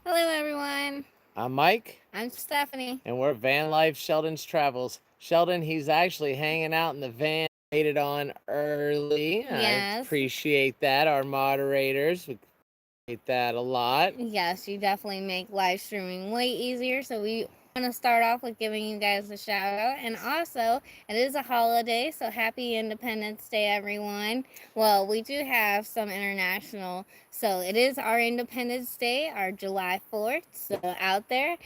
Hello, everyone. I'm Mike, I'm Stephanie. and we're Van Life Sheldon's Travels. Sheldon, he's actually hanging out in the van, made it on early. I Yes, appreciate that. Our moderators, we appreciate that a lot. yes, you definitely make live streaming way easier. So we want to start off with giving you guys a shout out. And also, it is a holiday, so happy Independence Day, everyone. Well, we do have some international. So it is our Independence Day, our July 4th. So out there,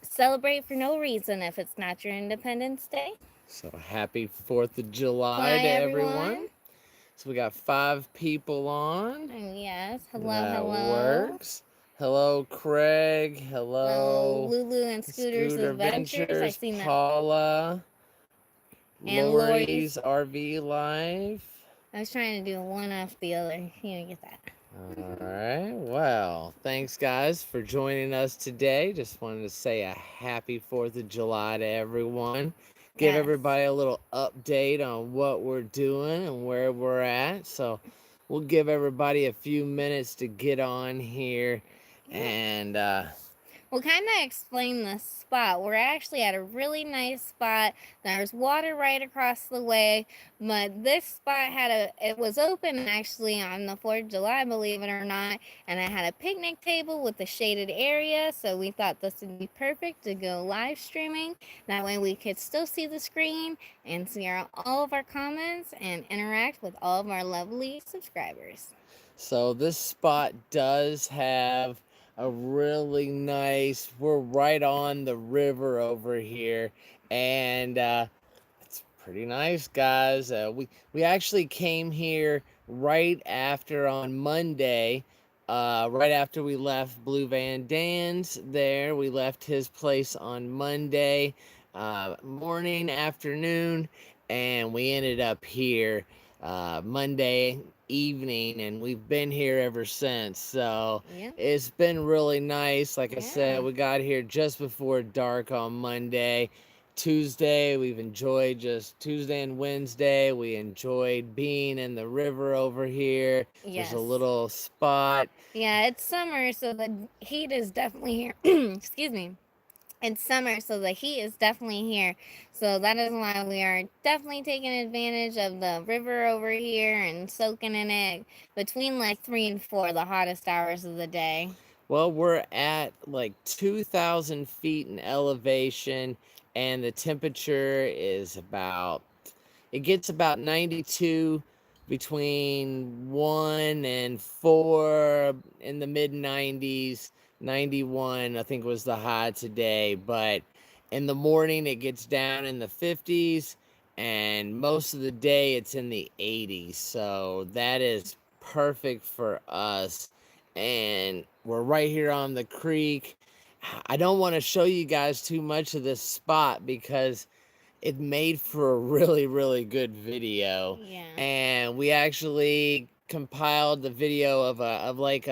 celebrate for no reason if it's not your Independence Day. So happy 4th of July Bye, to everyone. everyone. So we got 5 people on. And yes, hello, That hello. works. Hello, Craig. Hello, Hello, Lulu and Scooter's Scooter Adventures. I Ventures, seen that. Paula, And Lori's. Lori's RV Life. I was trying to do one after the other. You didn't get that. All right. Well, thanks, guys, for joining us today. Just wanted to say a happy 4th of July to everyone. Give Yes. everybody a little update on what we're doing and where we're at. So, we'll give everybody a few minutes to get on here and We'll kind of explain the spot. We're actually at a really nice spot. There's water right across the way, but this spot it was open actually on the 4th of July, believe it or not, and it had a picnic table with a shaded area, so we thought this would be perfect to go live streaming. That way we could still see the screen and see all of our comments and interact with all of our lovely subscribers. so this spot does have a really nice, we're right on the river over here, and it's pretty nice, guys. We actually came here right after on Monday, right after we left Blue Van Dan's there. We left his place on Monday morning, afternoon, and we ended up here Monday evening, and we've been here ever since. So Yeah. it's been really nice. Like I Yeah. said, we got here just before dark on Monday. Tuesday, we've enjoyed just Tuesday and Wednesday. We enjoyed being in the river over here. Yes. There's a little spot. Yeah, it's summer, so the heat is definitely here. Excuse me. It's summer, so the heat is definitely here. So that is why we are definitely taking advantage of the river over here and soaking in it between like 3 and 4, the hottest hours of the day. Well, we're at like 2,000 feet in elevation, and the temperature is it gets about 92 between 1 and 4 in the mid 90s. 91, I think, was the high today, but in the morning it gets down in the 50s, and most of the day it's in the 80s. So that is perfect for us, and we're right here on the creek. I don't want to show you guys too much of this spot because it made for a really, really good video. Yeah. And we actually compiled the video of like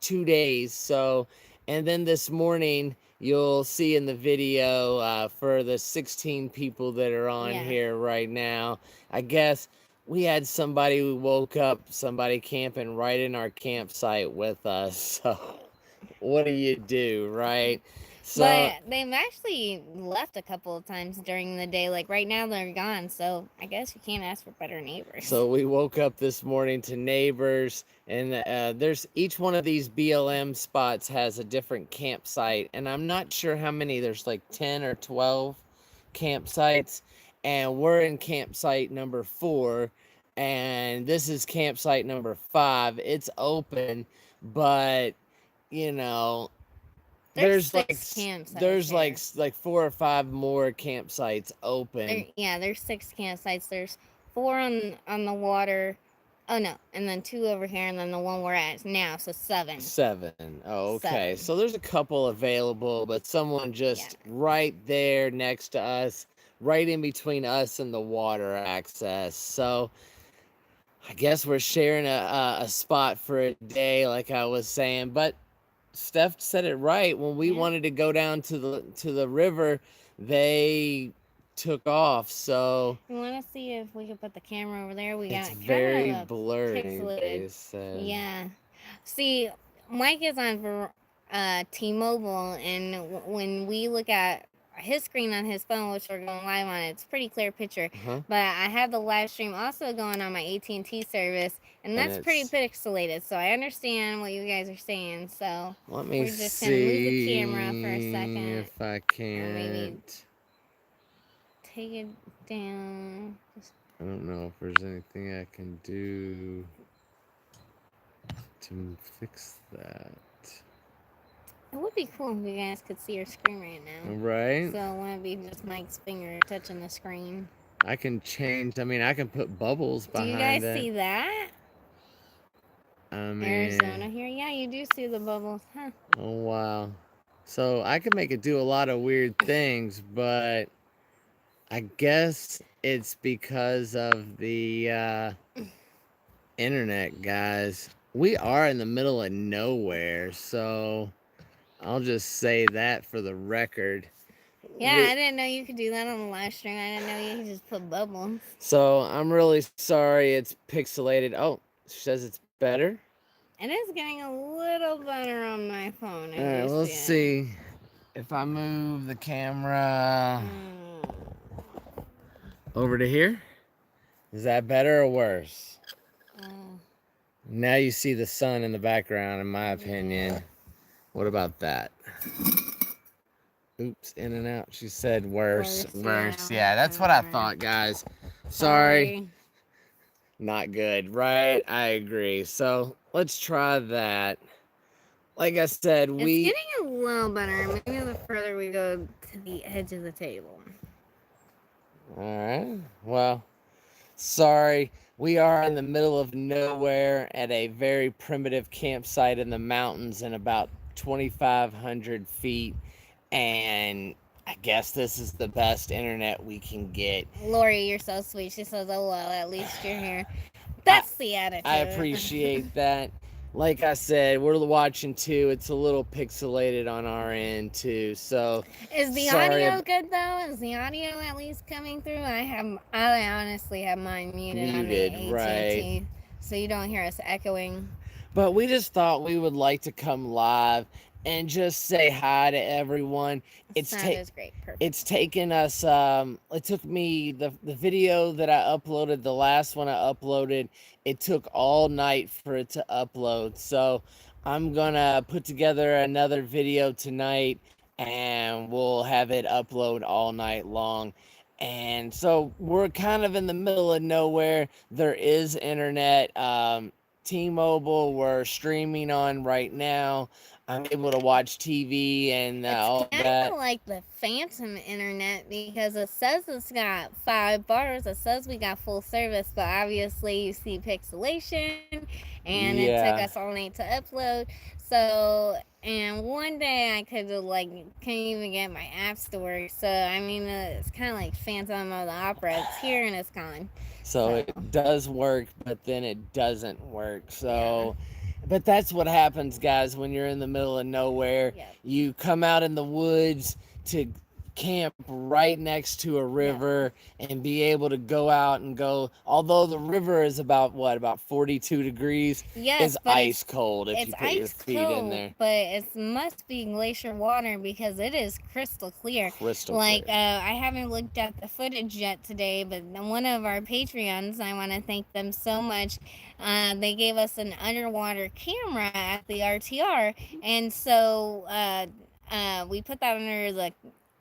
2 days. So, and then this morning you'll see in the video for the 16 people that are on here right now. I guess we had somebody who woke up, somebody camping right in our campsite with us. So, what do, right? So, But they've actually left a couple of times during the day. Like right now, they're gone. So I guess you can't ask for better neighbors. So we woke up this morning to neighbors, and there's each one of these BLM spots has a different campsite, and I'm not sure how many. There's like 10 or 12 campsites, and we're in campsite number 4, and this is campsite number 5. It's open, but you know, there's like there's like 4 or 5 more campsites open. There's 6 campsites. There's 4 on the water. Oh no, and then 2 over here, and then the one we're at now. So 7. 7. Oh, okay. 7. So there's a couple available, but someone just right there next to us, right in between us and the water access. So I guess we're sharing a spot for a day, like I was saying. But Steph said it right. When we wanted to go down to the river, they took off. So you want to see if we can put the camera over there? We got it's very kind of blurry. pixelated. They said. Yeah. See, Mike is on T-Mobile, and when we look at his screen on his phone, which we're going live on, it's a pretty clear picture. But I have the live stream also going on my AT&T service, and that's pretty pixelated. So I understand what you guys are saying. So let me we're just gonna move the camera for a see second, if I or maybe can't. take it down. I don't know if there's anything I can do to fix that. It would be cool if you guys could see your screen right now. Right? So it wouldn't be just Mike's finger touching the screen. I can change. I mean, I can put bubbles behind it. Do you guys see that? I mean, Arizona here. Yeah, you do see the bubbles, huh? Oh, wow. So I can make it do a lot of weird things, but I guess it's because of the internet, guys. We are in the middle of nowhere, so I'll just say that for the record. Yeah, I didn't know you could do that on the live stream. I didn't know you could just put bubbles. So I'm really sorry it's pixelated. Oh, she says it's better. It is getting a little better on my phone. All right, we'll see. If I move the camera over to here, is that better or worse? Now you see the sun in the background, in my opinion. What about that? Oops, in and out. She said worse. Yeah, that's what I thought, guys. Sorry. Not good, right? I agree. So let's try that. Like I said, it's getting a little better. Maybe the further we go to the edge of the table. All right. Well, sorry. We are in the middle of nowhere at a very primitive campsite in the mountains in about 2,500 feet. And I guess this is the best internet we can get. Lori, you're so sweet. She says, oh, well, at least you're here. That's the attitude. I appreciate that. Like I said, we're watching too. It's a little pixelated on our end too. So is the audio good though? Is the audio at least coming through? I honestly have mine muted on the AT&T, right? So you don't hear us echoing. But we just thought we would like to come live and just say hi to everyone. It's great. Perfect. It's taken us it took me the video that I uploaded, the last one I uploaded, it took all night for it to upload. So I'm gonna put together another video tonight and we'll have it upload all night long. And so we're kind of in the middle of nowhere. There is internet. T-Mobile we're streaming on right now. I'm able to watch TV and all that. It's kind of like the phantom internet because it says it's got 5 bars. It says we got full service, but obviously you see pixelation, and it took us all night to upload. So, and one day I could couldn't even get my apps to work. So, I mean, it's kind of like Phantom of the Opera. It's here and it's gone. So it does work, but then it doesn't work. So, but that's what happens, guys, when you're in the middle of nowhere. You come out in the woods to camp right next to a river and be able to go out and go, although the river is about 42 degrees. It's ice cold if you put your feet in there. But it must be glacier water because it is crystal clear. I haven't looked at the footage yet today, but one of our Patreons, I want to thank them so much. They gave us an underwater camera at the RTR, and so we put that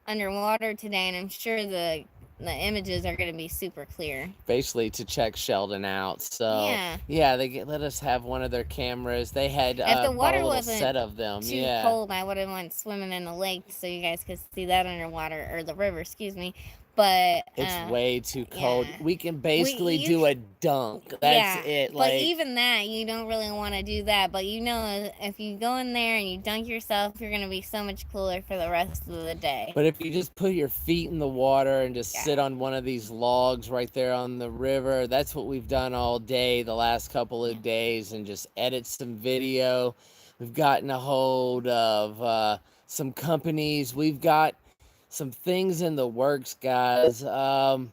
underwater today, and I'm sure the images are going to be super clear. Basically to check Sheldon out. So they let us have one of their cameras. They had if the water bought a wasn't set of them. Too cold, I would have went swimming in the lake so you guys could see that underwater, or the river, excuse me. But it's way too cold. We can basically do a dunk. That's it. But even that, you don't really want to do that. But if you go in there and you dunk yourself, you're going to be so much cooler for the rest of the day. But if you just put your feet in the water and just sit on one of these logs right there on the river, that's what we've done all day, the last couple of days, and just edit some video. We've gotten a hold of some companies. We've got some things in the works, guys. We're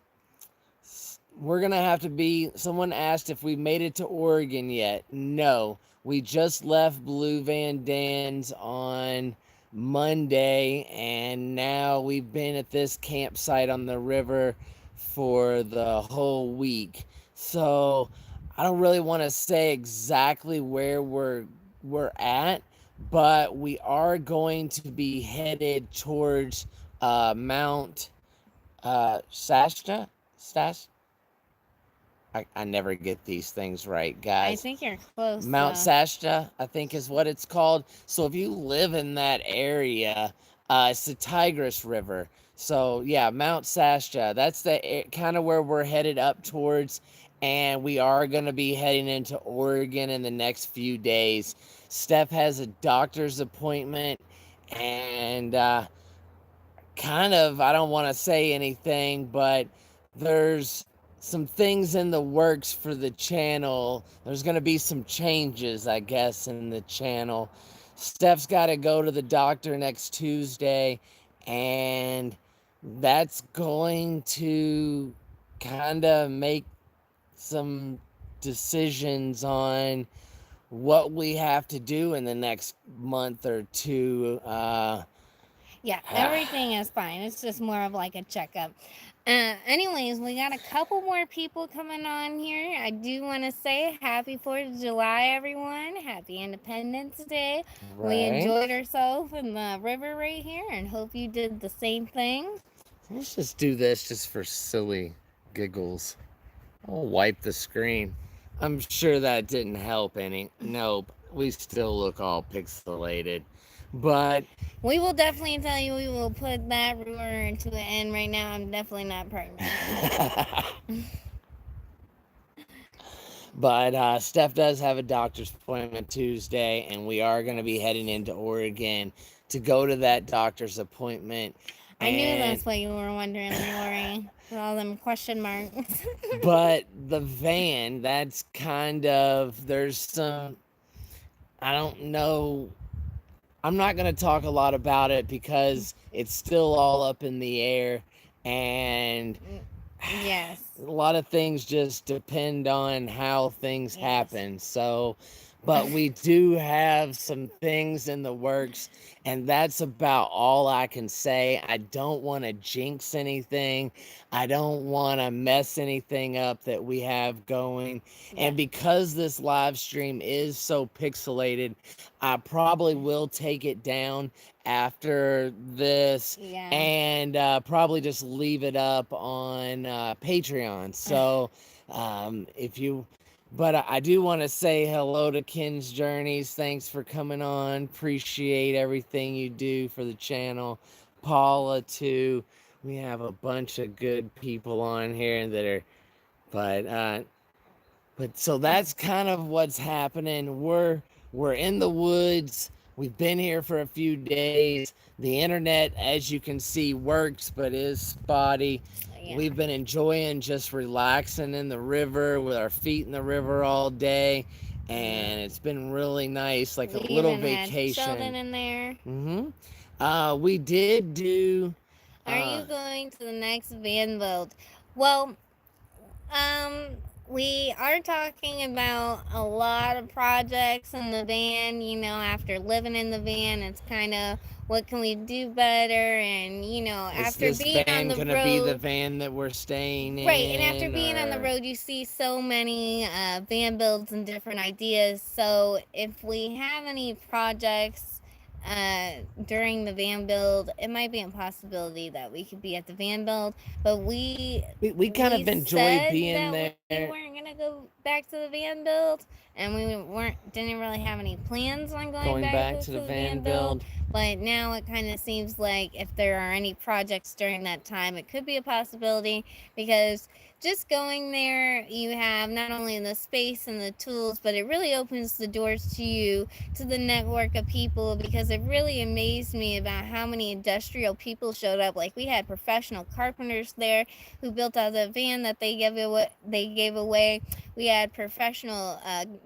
gonna have to someone asked if we made it to Oregon yet. No, we just left Blue Van Dan's on Monday, and now we've been at this campsite on the river for the whole week. So I don't really want to say exactly where we're at, but we are going to be headed towards Mount Shasta. I never get these things right, I guys. think you're close. Mount Shasta, I think is what it's called. So if you live in that area, it's the Tigris River. So yeah, Mount Shasta. That's the kind of where we're headed up towards, and we are going to be heading into Oregon in the next few days. Steph has a doctor's appointment, and kind of, I don't want to say anything, but there's some things in the works for the channel. There's going to be some changes, I guess, in the channel. Steph's got to go to the doctor next Tuesday, and that's going to kind of make some decisions on what we have to do in the next month or two. Yeah, everything is fine. It's just more of like a checkup. Anyways, we got a couple more people coming on here. I do want to say happy 4th of July, everyone. Happy Independence Day. Right. We enjoyed ourselves in the river right here and hope you did the same thing. Let's just do this just for silly giggles. I'll wipe the screen. I'm sure that didn't help any. Nope. We still look all pixelated. But we will definitely tell you, we will put that rumor into the end right now. I'm definitely not pregnant. But Steph does have a doctor's appointment Tuesday, and we are going to be heading into Oregon to go to that doctor's appointment. I knew that's what you were wondering, Lori. All them question marks. But the van, that's kind of, there's some, I don't know. I'm not going to talk a lot about it because it's still all up in the air, and yes, a lot of things just depend on how things happen. So, but we do have some things in the works, and that's about all I can say. I don't want to jinx anything. I don't want to mess anything up that we have going. And because this live stream is so pixelated, I probably will take it down after this and probably just leave it up on Patreon. So if you... But I do want to say hello to Ken's Journeys. Thanks for coming on. Appreciate everything you do for the channel. Paula, too. We have a bunch of good people on here that are... But so that's kind of what's happening. We're in the woods. We've been here for a few days. The internet, as you can see, works, but is spotty. We've been enjoying just relaxing in the river with our feet in the river all day, and it's been really nice, like a little vacation. Had Sheldon in there. We did do. Are you going to the next van build? Well, we are talking about a lot of projects in the van. You know, after living in the van, it's kind of what can we do better, and you know, after being on the road, gonna be the van that we're staying in, right? And after being on the road, you see so many van builds and different ideas. So if we have any projects during the van build, it might be a possibility that we could be at the van build, but we kind of enjoy being there. We weren't gonna go back to the van build, and we didn't really have any plans on going back to the van build. But now it kind of seems like if there are any projects during that time, it could be a possibility, because just going there, you have not only the space and the tools, but it really opens the doors to you, to the network of people, because it really amazed me about how many industrial people showed up. Like, we had professional carpenters there who built out a van that they gave away. We had professional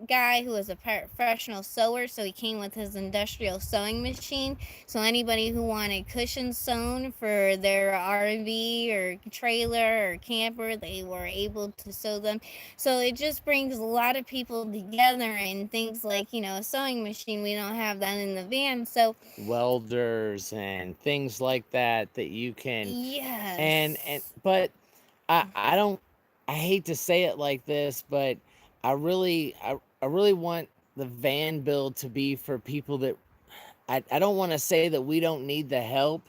guy who was a professional sewer, so he came with his industrial sewing machine. So anybody who wanted cushions sewn for their RV or trailer or camper, they were able to sew them. So it just brings a lot of people together, and things like, a sewing machine, we don't have that in the van. So Welders and things like that that you can, and yes. but I don't, I hate to say it like this, but I really want the van build to be for people that I don't want to say that we don't need the help,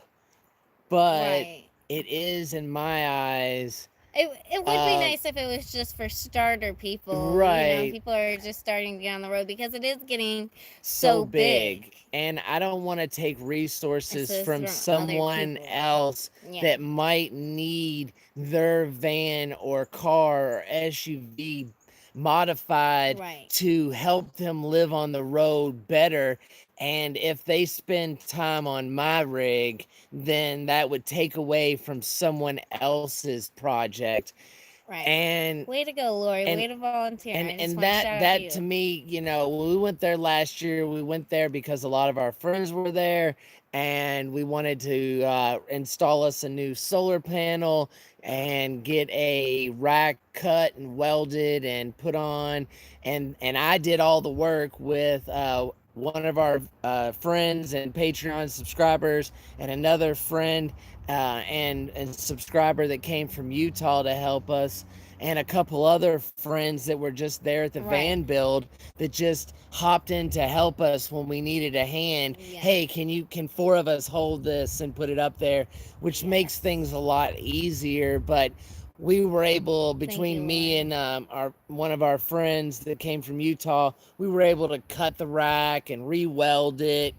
but Right. it is in my eyes. It would be Um, nice if it was just for starter people. right. People are just starting to get on the road because it is getting So so big. big, and I don't want to take It's resources just from from other someone people. else Yeah. that might need their van or car or SUV modified Right. to help them live on the road better. And if they spend time on my rig, then that would take away from someone else's project. Right. and Way to go, Lori. and Way to volunteer. I just and want to that shout out that to you. me, when we went there last year, we went there because a lot of our friends were there, and we wanted to install us a new solar panel and get a rack cut and welded and put on, and I did all the work with one of our friends and Patreon subscribers, and another friend and subscriber that came from Utah to help us, and a couple other friends that were just there at the Right. van build that just hopped in to help us when we needed a hand. Yeah. Hey, can four of us hold this and put it up there, which makes Yes. things a lot easier. But we were able, Thank you, between me Lori. and our one of our friends that came from Utah, we were able to cut the rack and re-weld it,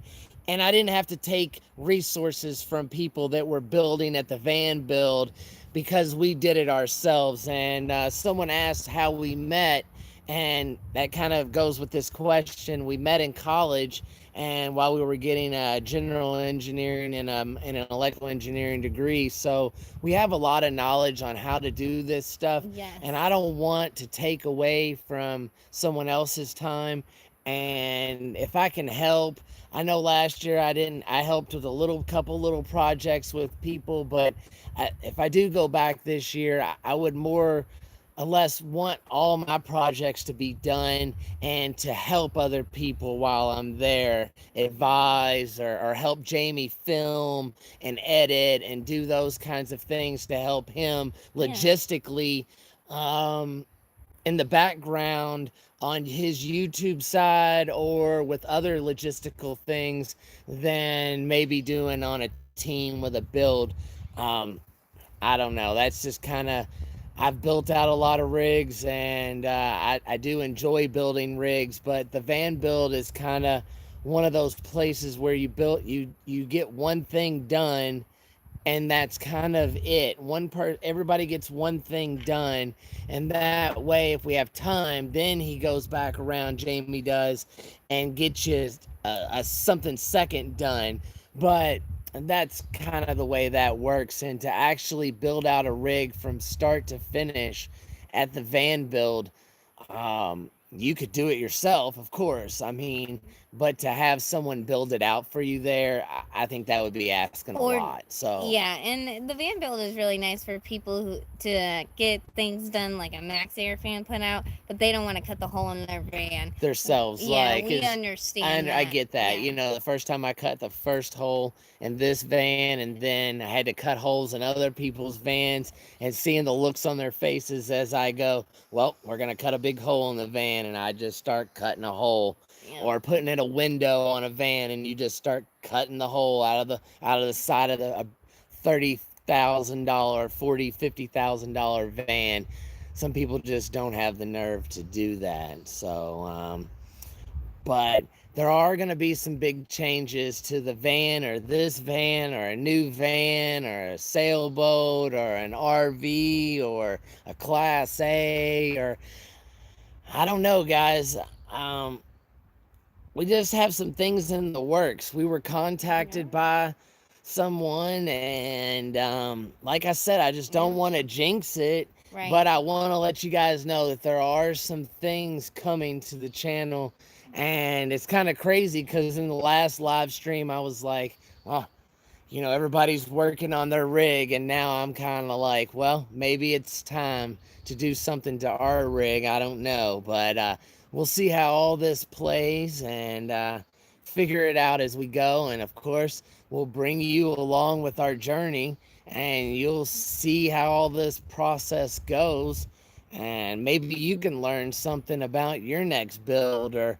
and I didn't have to take resources from people that were building at the van build because we did it ourselves. And someone asked how we met, and that kind of goes with this question. We met in college, and while we were getting a general engineering and an electrical engineering degree, so we have a lot of knowledge on how to do this stuff. Yes. And I don't want to take away from someone else's time. And if I can help, I know last year I helped with a couple little projects with people, but if I do go back this year, I would more or less want all my projects to be done and to help other people while I'm there, advise or help Jamie film and edit and do those kinds of things to help him Yeah. logistically, um, in the background on his YouTube side or with other logistical things than maybe doing on a team with a build. Um, I don't know. That's just kind of, I've built out a lot of rigs, and I do enjoy building rigs, but the van build is kind of one of those places where you get one thing done, and that's kind of it. Everybody gets one thing done, and that way, if we have time, then he goes back around, Jamie does, and gets you a something second done. But that's kind of the way that works. And to actually build out a rig from start to finish at the van build, you could do it yourself, of course. I mean, but to have someone build it out for you there, I think that would be asking a Or lot. So yeah, and the van build is really nice for people who to get things done, like a max air fan put out, but they don't want to cut the hole in their van. themselves, Yeah, like, we is understand I that. get that. Yeah. The first time I cut the first hole in this van, and then I had to cut holes in other people's vans, and seeing the looks on their faces as I go, well, we're gonna cut a big hole in the van, and I just start cutting a hole, Yeah. or putting in a window on a van, and you just start cutting the hole out of the side of the $30,000, 50,000 van. Some people just don't have the nerve to do that. So but there are going to be some big changes to the van, or this van, or a new van, or a sailboat, or an RV, or a Class A, or I don't know, guys. Um, we just have some things in the works. We were contacted by someone, and like I said, I just don't want to jinx it. Right. But I want to let you guys know that there are some things coming to the channel, and it's kind of crazy because in the last live stream I was like, oh, everybody's working on their rig, and now I'm kind of like, well, maybe it's time to do something to our rig. I don't know, but we'll see how all this plays and figure it out as we go. And of course, we'll bring you along with our journey, and you'll see how all this process goes. And maybe you can learn something about your next build or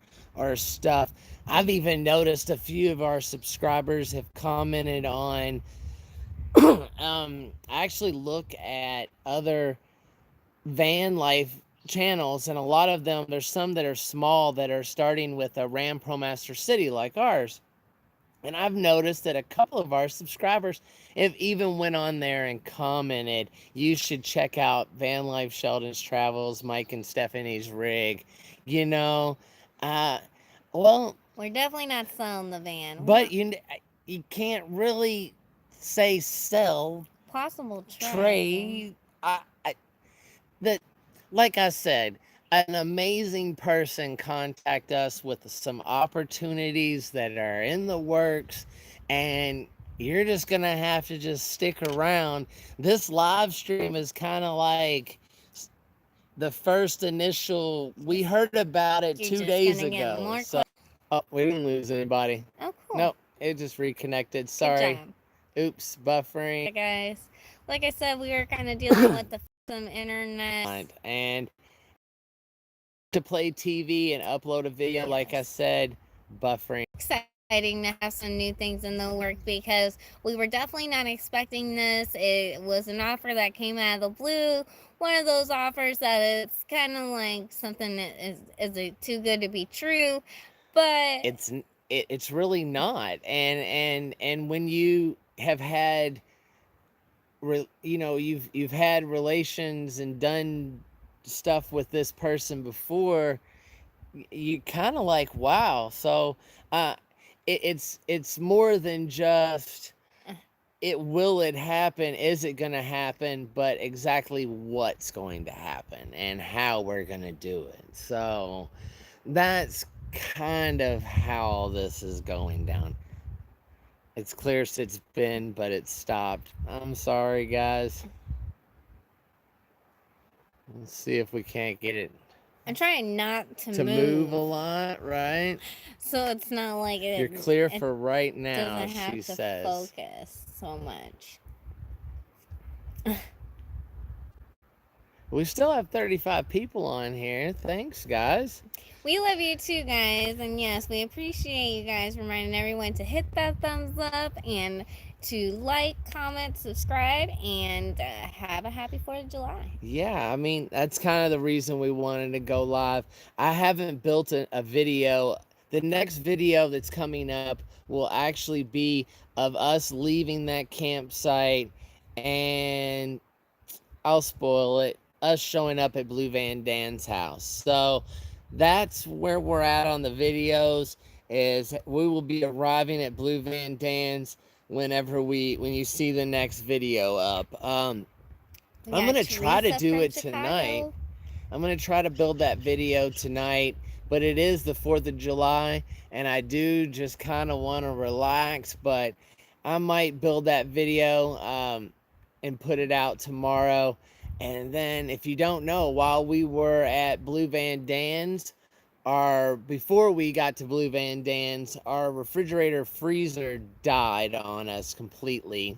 stuff. I've even noticed a few of our subscribers have commented on I actually look at other van life channels, and a lot of them, there's some that are small that are starting with a Ram Promaster City like ours. And I've noticed that a couple of our subscribers have even went on there and commented, you should check out Van Life Sheldon's Travels, Mike and Stephanie's rig. You know, well, We're definitely not selling the van. but you can't really say sell, Possible trade. That, like I said, an amazing person contact us with some opportunities that are in the works, and you're just gonna have to just stick around. This live stream is kind of like the first initial. We heard about it You're 2 just days gonna get ago. more So, oh, we didn't lose anybody. Oh, cool. Nope, it just reconnected. Good Sorry. job. Oops, buffering. Hey guys, like I said, we were kind of dealing with some internet. And to play TV and upload a video, like I said, buffering. Exciting to have some new things in the work because we were definitely not expecting this. It was an offer that came out of the blue. One of those offers that it's kind of like something that is too good to be true, but it's really not. And when you have had you've had relations and done stuff with this person before, you kind of like, wow. So it's more than just will it happen, is it gonna happen, but exactly what's going to happen and how we're gonna do it. So that's kind of how this is going down. It's clear it's been, but it stopped. I'm sorry, guys. Let's see if we can't get it I'm trying not to move a lot, right? So it's not like you're clear for right now, doesn't have she to says. focus so much. We still have 35 people on here. Thanks, guys. We love you too, guys. And yes, we appreciate you guys reminding everyone to hit that thumbs up and to like, comment, subscribe, and have a happy 4th of July. Yeah, I mean, that's kind of the reason we wanted to go live. I haven't built a video. The next video that's coming up will actually be of us leaving that campsite, and I'll spoil it, us showing up at Blue Van Dan's house. So that's where we're at on the videos, is we will be arriving at Blue Van Dan's when you see the next video up. I'm gonna try to do it tonight. I'm gonna try to build that video tonight, but it is the 4th of July, and I do just kind of want to relax, but I might build that video and put it out tomorrow. And then, if you don't know, while we were at Blue Van Dan's, before we got to Blue Van Dan's, our refrigerator freezer died on us completely.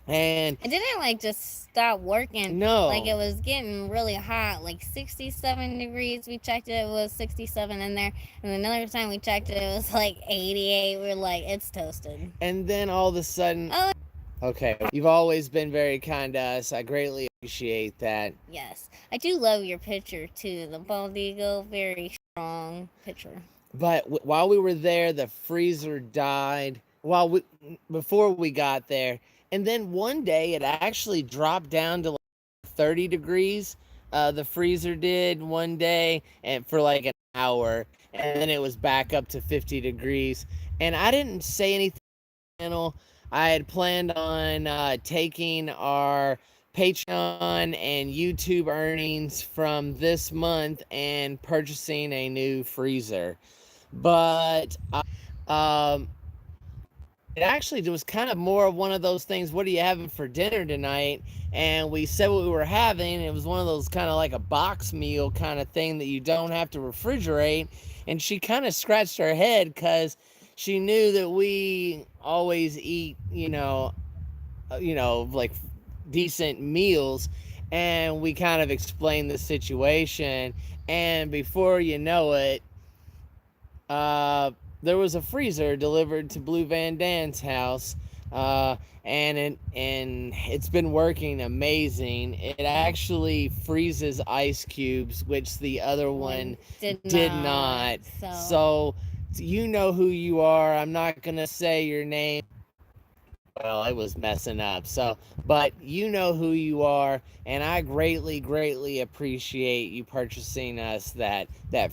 And it didn't just stop working. No. Like, it was getting really hot, like 67 degrees. We checked it was 67 in there. And another time we checked it was like 88. We're like, it's toasted. And then all of a sudden, okay, you've always been very kind to us. I greatly appreciate that. Yes. I do love your picture too. The bald eagle, very strong picture. But while we were there, the freezer died before we got there. And then one day it actually dropped down to like 30 degrees. The freezer did one day, and for like an hour, and then it was back up to 50 degrees. And I didn't say anything. I had planned on taking our Patreon and YouTube earnings from this month and purchasing a new freezer. But it actually was kind of more of one of those things. What are you having for dinner tonight? And we said what we were having. It was one of those kind of like a box meal kind of thing that you don't have to refrigerate. And she kind of scratched her head because she knew that we always eat, like decent meals. And we kind of explained the situation. And before you know it, uh, there was a freezer delivered to Blue Van Dan's house, and it's been working amazing. It actually freezes ice cubes, which the other one did not. So you know who you are. I'm not gonna say your name. Well, I was messing up. So, but you know who you are, and I greatly appreciate you purchasing us that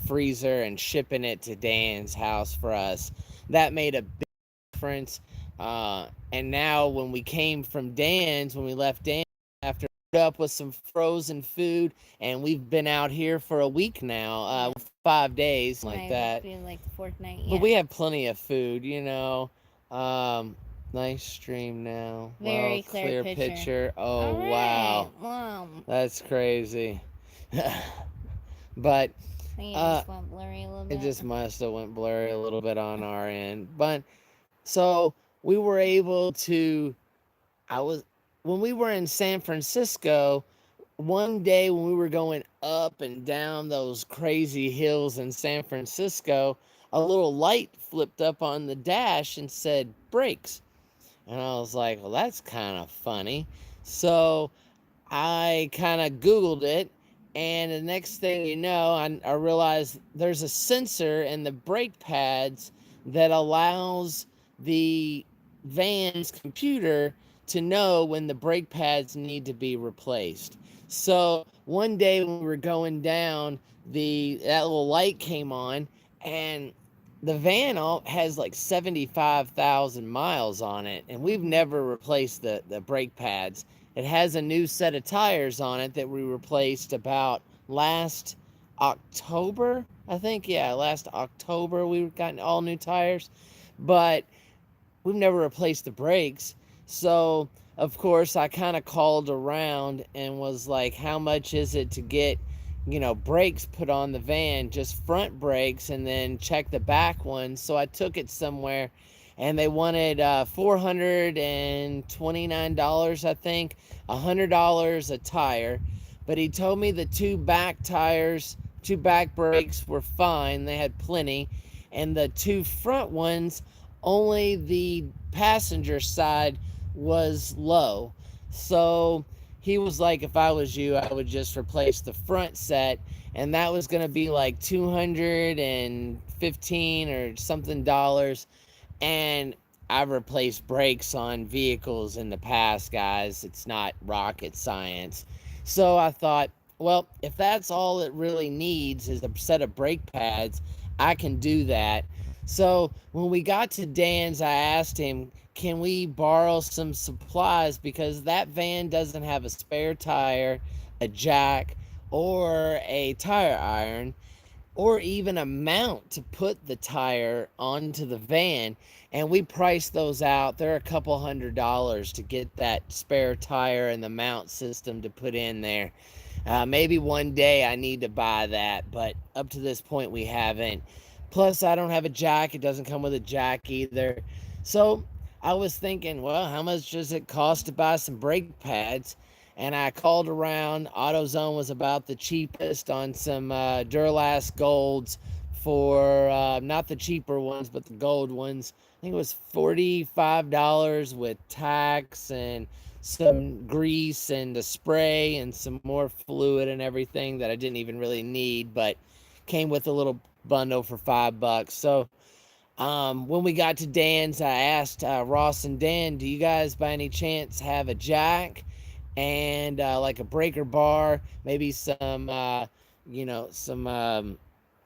freezer and shipping it to Dan's house for us. That made a big difference. And now when we came from Dan's, when we left Dan after up with some frozen food, and we've been out here for a week now, 5 days like that. Like the fourth night, But we have plenty of food. Nice stream now. Very clear picture. Oh, wow. That's crazy. But it just went blurry a little bit. It just must have went blurry a little bit on our end. But so we were able to when we were in San Francisco, one day when we were going up and down those crazy hills in San Francisco, a little light flipped up on the dash and said brakes. And I was like, well, that's kind of funny. So I kind of Googled it. And the next thing you know, I realized there's a sensor in the brake pads that allows the van's computer to know when the brake pads need to be replaced. So one day when we were going down, that little light came on, and the van has like 75,000 miles on it, and we've never replaced the brake pads. It has a new set of tires on it that we replaced about last October, I think. Yeah, last October we got all new tires, but we've never replaced the brakes. So of course I kind of called around and was like, how much is it to get brakes put on the van, just front brakes, and then check the back ones? So I took it somewhere, and they wanted $429, I think, $100 a tire. But he told me the two back brakes were fine. They had plenty. And the two front ones, only the passenger side was low. So he was like, if I was you, I would just replace the front set. And that was going to be like $215 or something dollars. And I've replaced brakes on vehicles in the past, guys. It's not rocket science. So I thought, well, if that's all it really needs is a set of brake pads, I can do that. So when we got to Dan's, I asked him, can we borrow some supplies? Because that van doesn't have a spare tire, a jack, or a tire iron, or even a mount to put the tire onto the van. And we priced those out. They're a couple $100 to get that spare tire and the mount system to put in there. Maybe one day I need to buy that, but up to this point we haven't. Plus I don't have a jack. It doesn't come with a jack either. So I was thinking, well, how much does it cost to buy some brake pads? And I called around. AutoZone was about the cheapest on some Duralast Golds for not the cheaper ones, but the gold ones. I think it was $45 with tax and some grease and a spray and some more fluid and everything that I didn't even really need, but came with a little bundle for $5. So when we got to Dan's, I asked Ross and Dan, do you guys by any chance have a jack and like a breaker bar, maybe some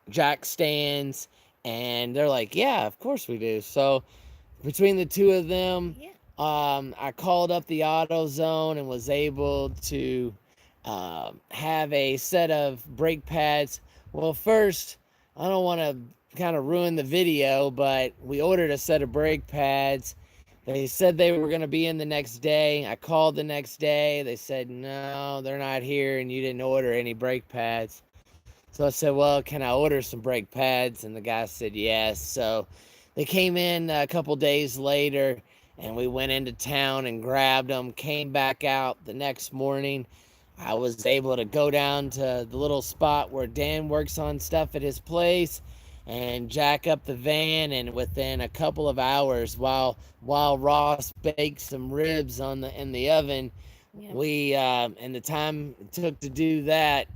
jack stands? And they're like, yeah, of course we do. So between the two of them, I called up the AutoZone and was able to have a set of brake pads. Well, first, I don't want to kind of ruin the video, but we ordered a set of brake pads. They said they were going to be in the next day. I called the next day. They said, no, they're not here, and you didn't order any brake pads. So I said, well, can I order some brake pads? And the guy said, yes. So they came in a couple days later, and we went into town and grabbed them, came back out the next morning. I was able to go down to the little spot where Dan works on stuff at his place and jack up the van, and within a couple of hours, while Ross baked some ribs in the oven, Yeah. we and the time it took to do that,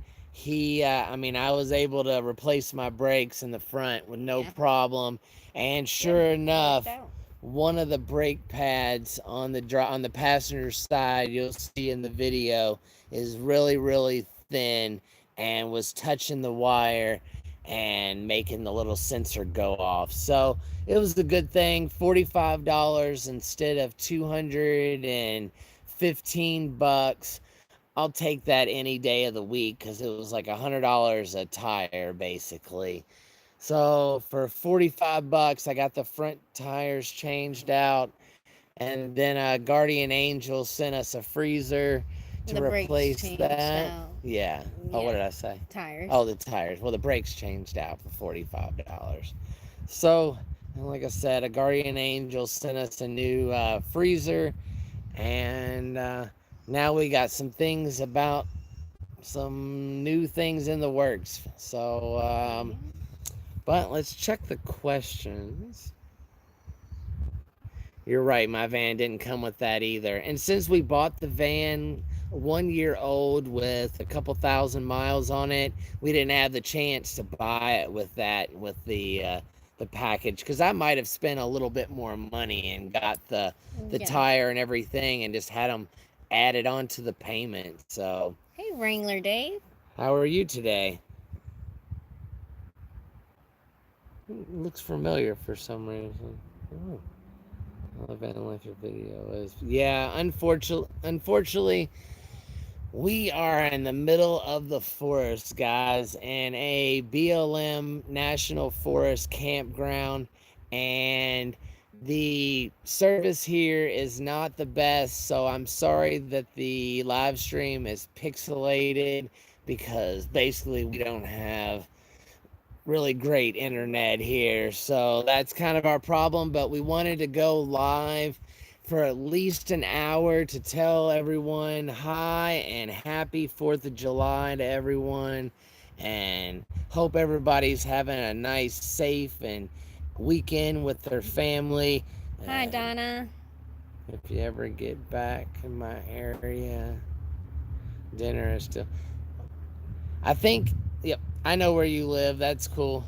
I was able to replace my brakes in the front with no Yeah. problem. And sure It enough, worked out. one of the brake pads on the passenger side, you'll see in the video, is really, really thin and was touching the wire and making the little sensor go off. So it was a good thing. $45 instead of 215 bucks. I'll take that any day of the week because it was like $100 a tire basically. So for 45 bucks, I got the front tires changed out, and then Guardian Angel sent us a freezer to The brakes replace changed that. out. Yeah. Oh, what Yeah. did I say? Tires. Oh, the tires. Well, the brakes changed out for $45. So, like I said, a Guardian Angel sent us a new freezer, and now we got some new things in the works. So, but let's check the questions. You're right, my van didn't come with that either. And since we bought the van 1 year old with a couple thousand miles on it, we didn't have the chance to buy it with the package, because I might have spent a little bit more money and got the Yeah. tire and everything and just had them added onto the payment. So, Hey, Wrangler Dave. how are you today? It looks familiar for some reason. Oh. Van life your video is. Yeah, unfortunately, we are in the middle of the forest, guys, in a BLM National Forest campground, and the service here is not the best, so I'm sorry that the live stream is pixelated, because basically we don't have really great internet here, so that's kind of our problem. But we wanted to go live for at least an hour to tell everyone hi and happy 4th of July to everyone, and hope everybody's having a nice, safe and weekend with their family. Hi, Donna. If you ever get back in my area, dinner is still, I think, yep, I know where you live. That's cool.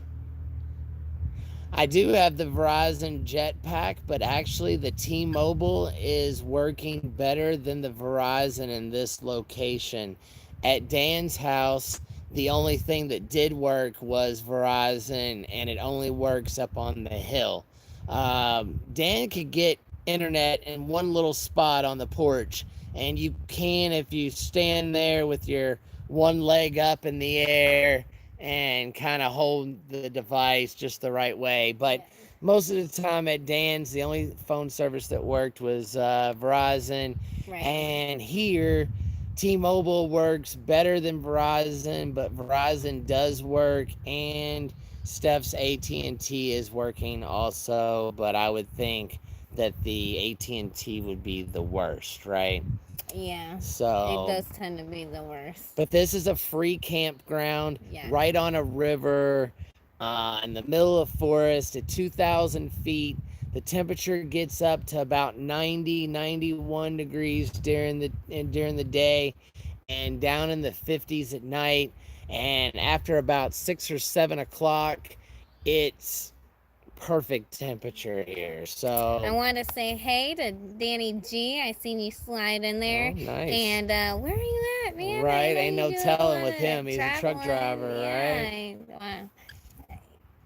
I do have the Verizon Jetpack, but actually the T-Mobile is working better than the Verizon in this location. At Dan's house, the only thing that did work was Verizon, and it only works up on the hill. Dan could get internet in one little spot on the porch, and you can if you stand there with your one leg up in the air and kind of hold the device just the right way. But most of the time at Dan's, the only phone service that worked was Verizon. Right. And here, T-Mobile works better than Verizon, but Verizon does work, and Steph's AT&T is working also, but I would think that the AT&T would be the worst, right? Yeah. So it does tend to be the worst. But this is a free campground, Yeah. right on a river, in the middle of forest at 2,000 feet. The temperature gets up to about 90, 91 degrees during the day, and down in the 50s at night. And after about 6 or 7 o'clock, it's perfect temperature here. So I want to say hey to Danny G. I seen you slide in there. Oh, nice. And where are you at, man? Right, What ain't are no you telling with doing? him. He's a truck Traveling? driver, Yeah. right? Wow.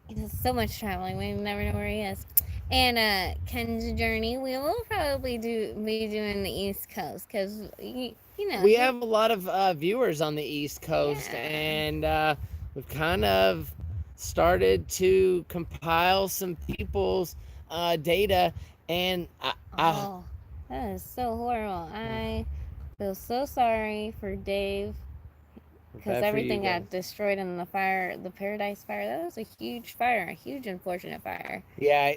He does so much traveling. We never know where he is. And Ken's journey, we will probably be doing the East Coast because you know We have a lot of viewers on the East Coast, yeah. and we've kind of started to compile some people's data. And Oh, that is so horrible. I feel so sorry for Dave because bad for you everything guys. got destroyed in the fire, the Paradise Fire. That was a huge fire, a huge unfortunate fire. Yeah,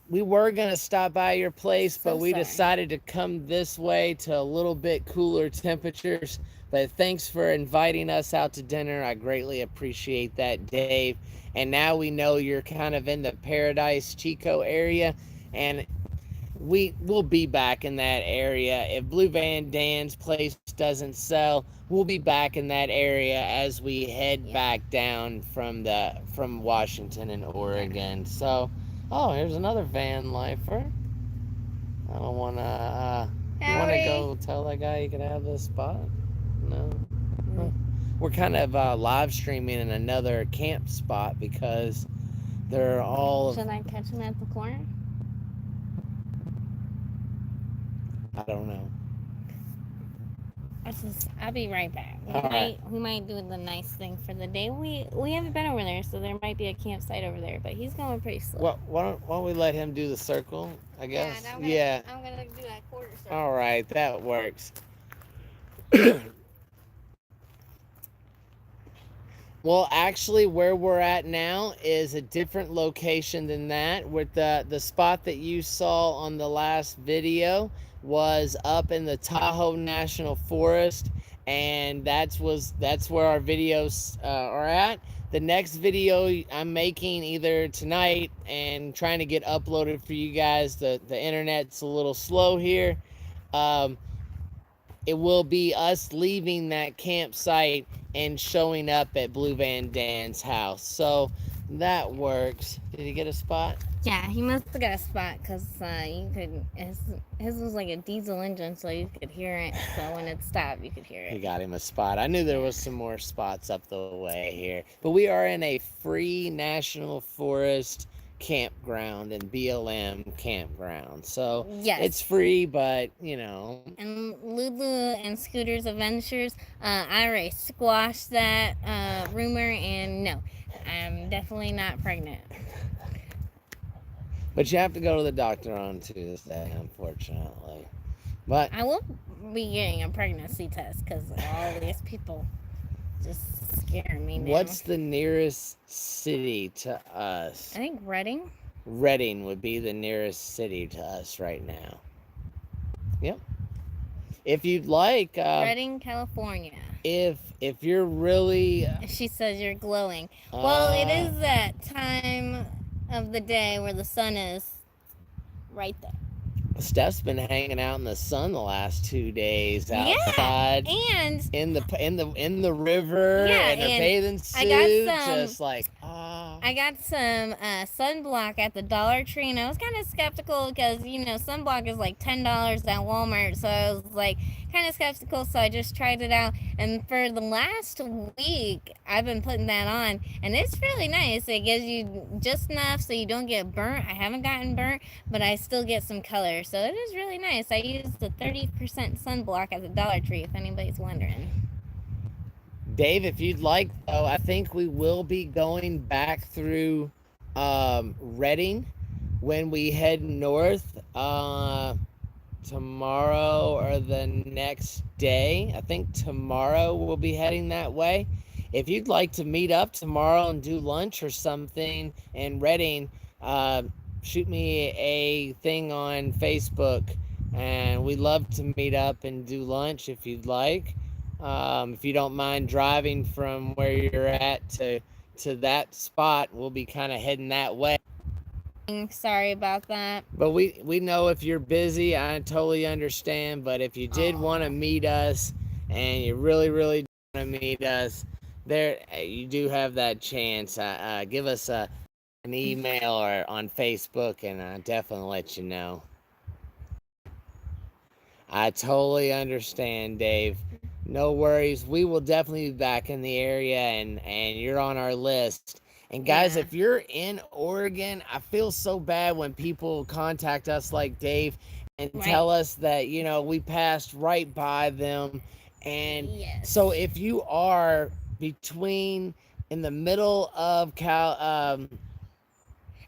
we were gonna stop by your place, So but we sorry. decided to come this way to a little bit cooler temperatures. But thanks for inviting us out to dinner. I greatly appreciate that, Dave. And now we know you're kind of in the Paradise Chico area, and we will be back in that area. If Blue Van Dan's place doesn't sell, we'll be back in that area as we head back down from Washington and Oregon. So, oh, here's another van lifer. I don't want to. You want to go tell that guy you can have this spot? No. We're kind of live streaming in another camp spot because they're all. Should I catch him at the corner? I don't know. I'll be right back. We might do the nice thing for the day. We haven't been over there, so there might be a campsite over there, but he's going pretty slow. Well, why don't we let him do the circle? I guess. Yeah. I'm gonna do that quarter circle. All right, that works. Well, actually, where we're at now is a different location than that. With the spot that you saw on the last video was up in the Tahoe National Forest, and that's where our videos are at. The next video I'm making either tonight and trying to get uploaded for you guys. The internet's a little slow here. It will be us leaving that campsite and showing up at Blue Van Dan's house. So that works. Did he get a spot? Yeah, he must have got a spot because you could. His was like a diesel engine, so you could hear it. So when it stopped, you could hear it. He got him a spot. I knew there was some more spots up the way here, but we are in a free national forest campground and BLM campground. So yes, it's free, but you know. And Lulu and Scooter's Adventures, I already squashed that rumor, and no, I'm definitely not pregnant. But you have to go to the doctor on Tuesday, unfortunately. But I will be getting a pregnancy test because all these people just scare me now. What's the nearest city to us? I think Redding. Redding would be the nearest city to us right now. Yep. If you'd like, Redding, California. If you're really, she says you're glowing. Well, it is that time of the day where the sun is right there. Steph's been hanging out in the sun the last 2 days outside. Yeah, and in the river, yeah, in her bathing suit, just like I got some sunblock at the Dollar Tree, and I was kind of skeptical because sunblock is like $10 at Walmart, so I was like kind of skeptical. So I just tried it out, and for the last week, I've been putting that on, and it's really nice. It gives you just enough so you don't get burnt. I haven't gotten burnt, but I still get some color, so it is really nice. I use the 30% sunblock at the Dollar Tree, if anybody's wondering. Dave, if you'd like, though, I think we will be going back through Redding when we head north tomorrow or the next day. I think tomorrow we'll be heading that way. If you'd like to meet up tomorrow and do lunch or something in Redding, shoot me a thing on Facebook, and we'd love to meet up and do lunch if you'd like. If you don't mind driving from where you're at to that spot, we'll be kind of heading that way. Sorry about that. But we know if you're busy, I totally understand. But if you did want to meet us and you really want to meet us, there you do have that chance. Give us an email or on Facebook, and I'll definitely let you know. I totally understand, Dave. No worries. We will definitely be back in the area, and you're on our list. And guys, Yeah. if you're in Oregon, I feel so bad when people contact us like Dave and Right. tell us that, you know, we passed right by them. And Yes. so if you are between in the middle of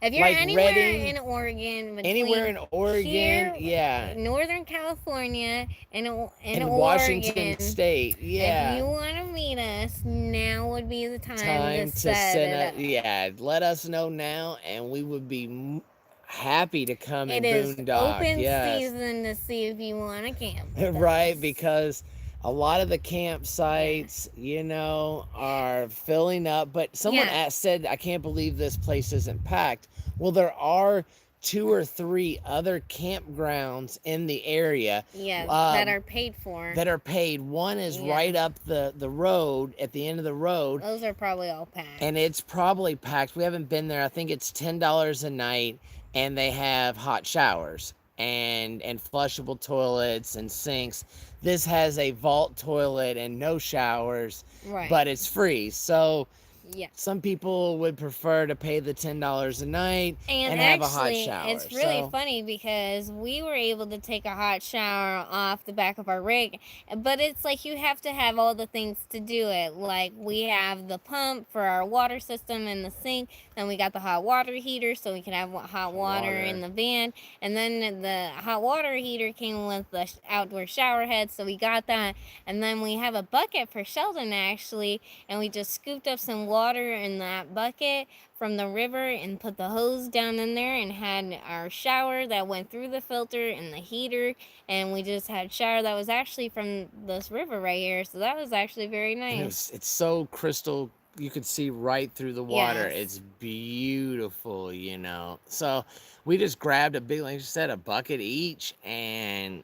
If you're like anywhere Redding, in Oregon anywhere between in Oregon, here, yeah, Northern California, and in Washington Oregon, State, if yeah, you want to meet us, now would be the time to time to set send it a, up. yeah, let us know now, and we would be happy to come It and is boondock. open Yes. season to see if you want to camp with Right, us. because a lot of the Yeah. campsites, you know, are filling up. But someone Yeah. said, I can't believe this place isn't packed. Well, there are 2 or 3 other campgrounds in the area Yeah. uh, That are paid for. that are paid. One is Yeah. right up the road, at the end of the road, Those are probably all packed. and it's probably packed. We haven't been there. I think it's $10 a night, and they have hot showers and flushable toilets and sinks. This has a vault toilet and no showers, Right. but it's free. So Yeah. some people would prefer to pay the $10 a night And and have a hot actually, shower. it's really So funny because we were able to take a hot shower off the back of our rig, but it's like you have to have all the things to do it. Like we have the pump for our water system and the sink, then we got the hot water heater so we can have hot water in the van, and then the hot water heater came with the outdoor shower head, so we got that, and then we have a bucket for Sheldon actually, and we just scooped up some water in that bucket from the river and put the hose down in there and had our shower that went through the filter and the heater, and we just had shower that was actually from this river right here, so that was actually very nice. it's so crystal, you could see right through the water. Yes. It's beautiful, you know. So we just grabbed a big, like you said, a bucket each, and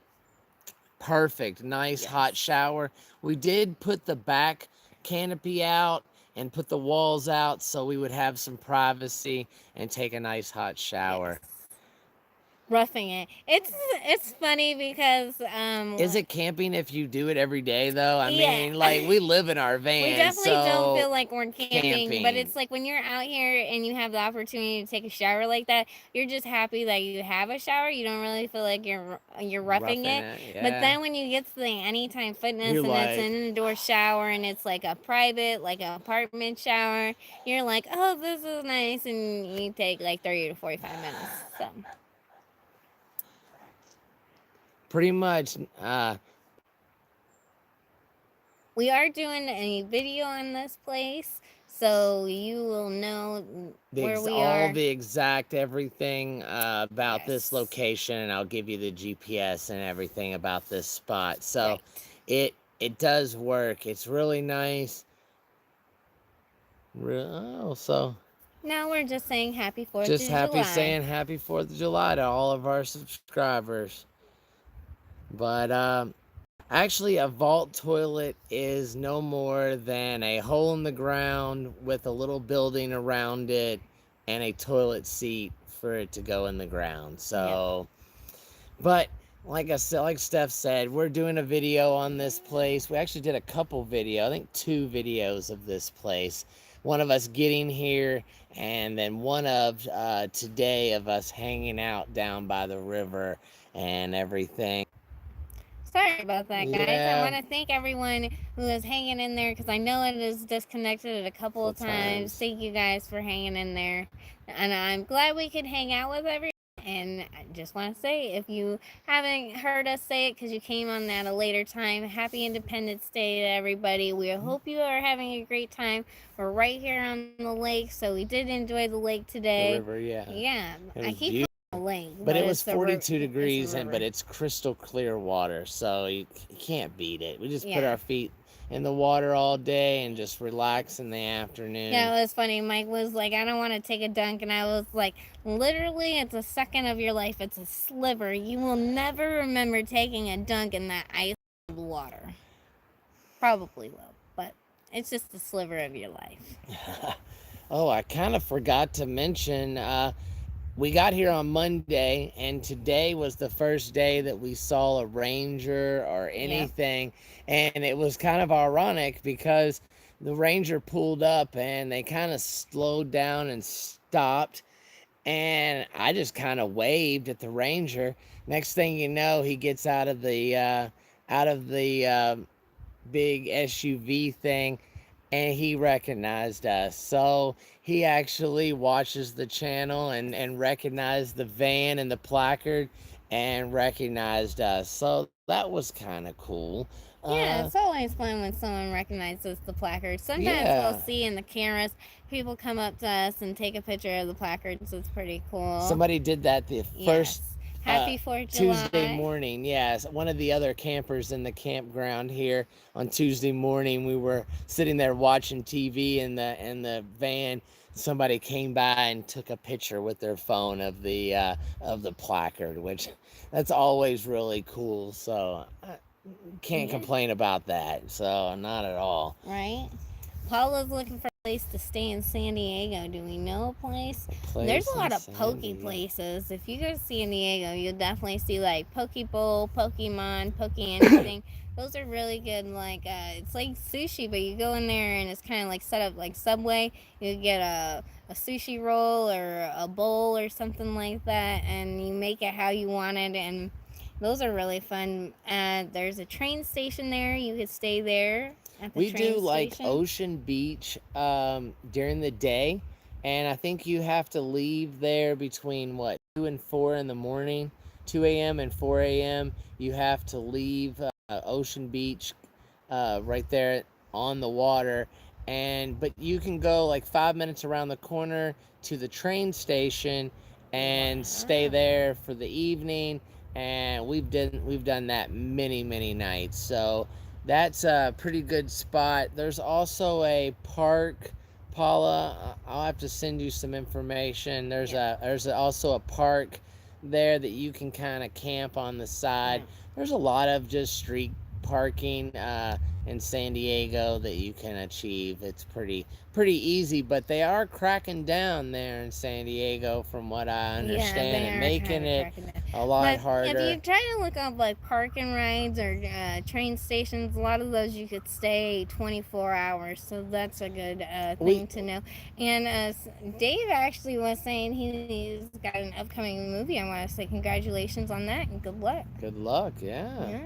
perfect, nice hot Yes. shower. We did put the back canopy out and put the walls out so we would have some privacy and take a nice hot shower. Yes. Roughing it. It's funny because Is it camping if you do it every day though? I yeah. mean, like we live in our We van, definitely don't feel so like we're camping, but camping. it's like when you're out here and you have the opportunity to take a shower like that, you're just happy that you have a shower. You don't really feel like you're roughing Roughing it. it, But yeah. then when you get to the Anytime Fitness You're and it's like, an indoor shower and it's like a private, like an apartment shower, you're like, oh, this is nice, and you take like 30 to 45 minutes. So pretty much, we are doing a video on this place, so you will know where we all are. the exact everything about this Yes. location, and I'll give you the GPS and everything about this spot. So Right. it does work. It's really nice. Oh, so Now we're just saying happy 4th just of happy July. saying happy 4th of July to all of our subscribers. But actually, a vault toilet is no more than a hole in the ground with a little building around it and a toilet seat for it to go in the ground. So, but like I said, like Steph said, we're doing a video on this place. We actually did a couple video, I think 2 videos of this place. One of us getting here, and then one of today of us hanging out down by the river and everything. Sorry about that, guys. I Yeah. want to thank everyone who is hanging in there because I know it is disconnected a couple of times. Thank you guys for hanging in there. And I'm glad we could hang out with everyone. And I just want to say, if you haven't heard us say it because you came on at a later time, happy Independence Day to everybody. We hope you are having a great time. We're right here on the lake, so we did enjoy the lake today. The river, yeah. Yeah, I keep Beautiful. a lake, But it was it's a 42 degrees, river. but it's crystal clear water, so you can't beat it. We just put Yeah. our feet in the water all day and just relax in the afternoon. Yeah, it was funny. Mike was like, I don't want to take a dunk. And I was like, literally, it's a second of your life. It's a sliver. You will never remember taking a dunk in that ice water. Probably will, but it's just a sliver of your life. Oh, I kind of forgot to mention, we got here on Monday, and today was the first day that we saw a ranger or anything. And it was kind of ironic because the ranger pulled up and they kind of slowed down and stopped, and I just kind of waved at the ranger. Next thing you know, he gets out of the big SUV thing, and he recognized us. So he actually watches the channel and recognized the van and the placard and recognized us. So that was kind of cool. Yeah, it's always fun when someone recognizes the placard. Sometimes we'll Yeah. see in the cameras people come up to us and take a picture of the placards. It's pretty cool. Somebody did that the first Yes. Happy 4th of Tuesday July. morning. Yes, one of the other campers in the campground here on Tuesday morning. We were sitting there watching TV in the van. Somebody came by and took a picture with their phone of the placard, which that's always really cool. So I can't complain about that. So not at all. Right? Paula's looking for a place to stay in San Diego. Do we know a place? There's a lot of pokey places. If you go to San Diego, you'll definitely see like Poke Bowl, Pokemon, Poke anything. Those are really good. Like it's like sushi, but you go in there and it's kind of like set up like Subway. You get a sushi roll or a bowl or something like that, and you make it how you want it. And those are really fun. There's a train station there. You could stay there at the We train do like station. Ocean Beach during the day, and I think you have to leave there between what 2 and 4 in the morning, 2 a.m. and 4 a.m. You have to leave Ocean Beach right there on the water, and but you can go like 5 minutes around the corner to the train station and stay there for the evening. And we've done that many nights. So that's a pretty good spot. There's also a park, Paula. I'll have to send you some information. There's also a park there that you can kind of camp on the side. There's a lot of just street parking in San Diego that you can achieve. It's pretty easy, but they are cracking down there in San Diego, from what I understand, and making it a lot harder. If you try to look up like parking rides or train stations, a lot of those you could stay 24 hours, so that's a good thing to know. And Dave actually was saying he's got an upcoming movie. I want to say congratulations on that and good luck. Good luck, yeah.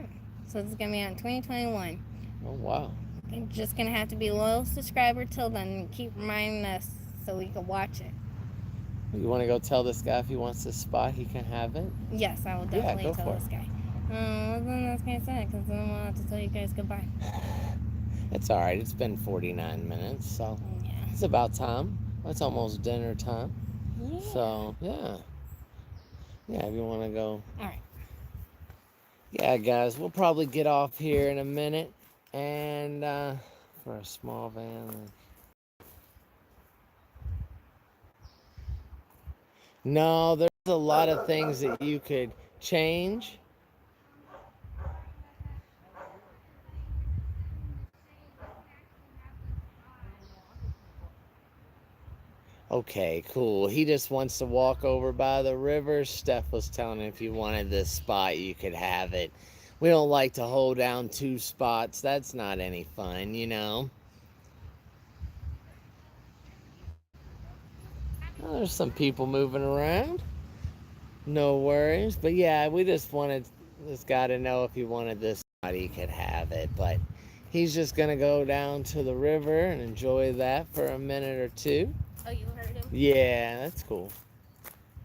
So it's gonna be out in 2021. Oh wow. You're just gonna have to be a loyal subscriber till then and keep reminding us so we can watch it. You want to go tell this guy if he wants this spot, he can have it? Yes, I will definitely tell this guy. Then that's kind of sad because then we'll have to tell you guys goodbye. It's all right. It's been 49 minutes, so it's about time. It's almost dinner time. Yeah. So yeah, if you want to go. All right. Yeah, guys, we'll probably get off here in a minute, and for a small van. No, there's a lot of things that you could change. Okay, cool. He just wants to walk over by the river. Steph was telling him if you wanted this spot, you could have it. We don't like to hold down 2 spots. That's not any fun, you know. Oh, there's some people moving around. No worries. But yeah, we just wanted this guy to know if he wanted this spot, he could have it. But he's just going to go down to the river and enjoy that for a minute or two. Oh, you heard him? Yeah, that's cool.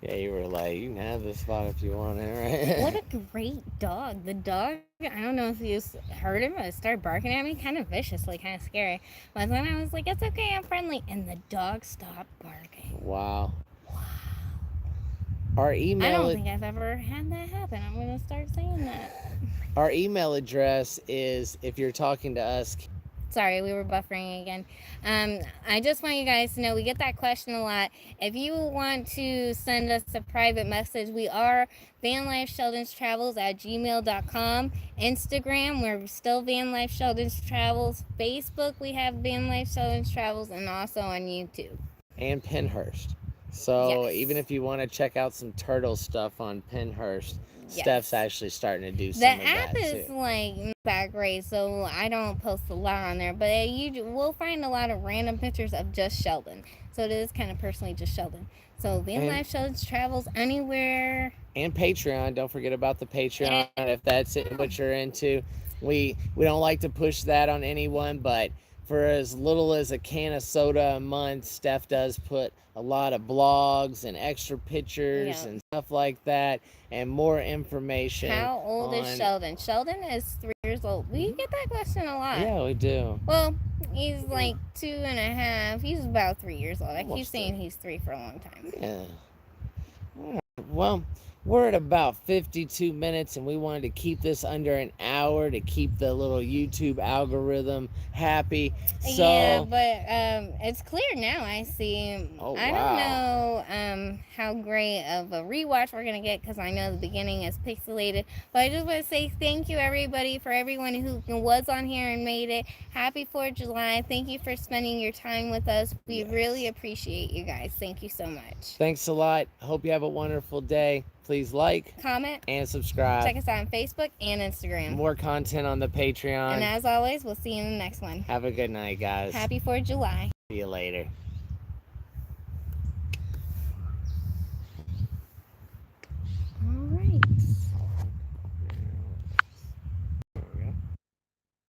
Yeah, you were like, you can have this spot if you want it, right? What a great dog. The dog, I don't know if you heard him, but it started barking at me kind of viciously, kind of scary. But then I was like, it's okay, I'm friendly. And the dog stopped barking. Wow. Our email. I don't think I've ever had that happen. I'm going to start saying that. Our email address is, if you're talking to us. Sorry, we were buffering again. I just want you guys to know we get that question a lot. If you want to send us a private message, we are vanlifesheldonstravels@gmail.com. Instagram, we're still Van Life Sheldon's Travels. Facebook, we have Van Life Sheldon's Travels, and also on YouTube. And Pinhurst. So even Yes. if you want to check out some turtle stuff on Penhurst, Steph's Yes. actually starting to do The some of app that is too. like not that great, so I don't post a lot on there. But you will find a lot of random pictures of just Sheldon. So it is kind of personally just Sheldon. So Van And Life Sheldon travels anywhere. and Patreon. Don't forget about the Patreon And if that's what you're into. We don't like to push that on anyone, but for as little as a can of soda a month, Steph does put a lot of blogs and extra pictures yeah. and stuff like that, and more information How old is on. Sheldon? Sheldon is 3 years old. We get that question a lot. Yeah, we do. Well, he's like 2.5. He's about 3 years old. I keep Almost saying there. he's three for a long time. Yeah. All right. Well, we're at about 52 minutes, and we wanted to keep this under an hour to keep the little YouTube algorithm happy. Yeah, So, but it's clear now. I see. oh I don't wow. know how great of a rewatch we're gonna get because I know the beginning is pixelated. But I just want to say thank you everybody for everyone who was on here and made it. Happy 4th of July. Thank you for spending your time with us. We really Yes. appreciate you guys. Thank you so much. Thanks a lot. Hope you have a wonderful day. Please like, Comment. and subscribe. Check us out on Facebook and Instagram. More content on the Patreon. And as always, we'll see you in the next one. Have a good night, guys. Happy 4th of July. See you later.